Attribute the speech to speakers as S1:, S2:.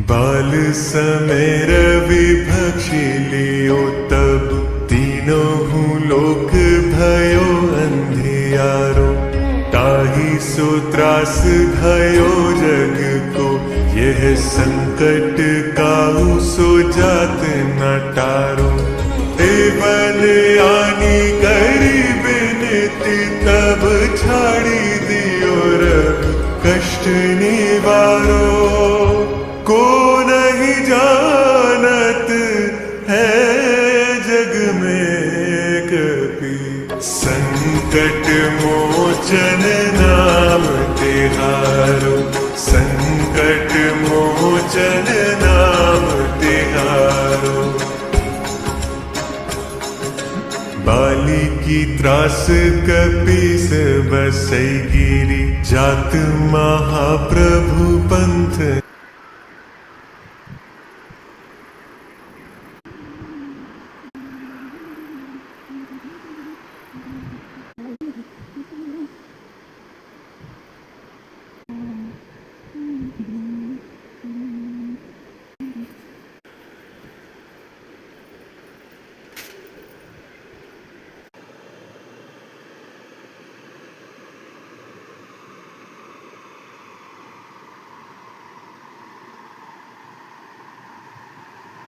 S1: बाल समय रवि भक्षी लियो तब तीनों हूँ लोक भयो अंधियारो। ताहि सो त्रास भयो जग को यह संकट काहू सो जात न टारो। देवल आनी करी बिनती तब छाड़ी दियो रब कष्ट निवारो। को नहीं जानत है जग में कपि संकट मोचन नाम तिहारो। संकट मोचन नाम तिहारो। बाली की त्रास कपीस बसई गिरी जात महाप्रभु पंथ।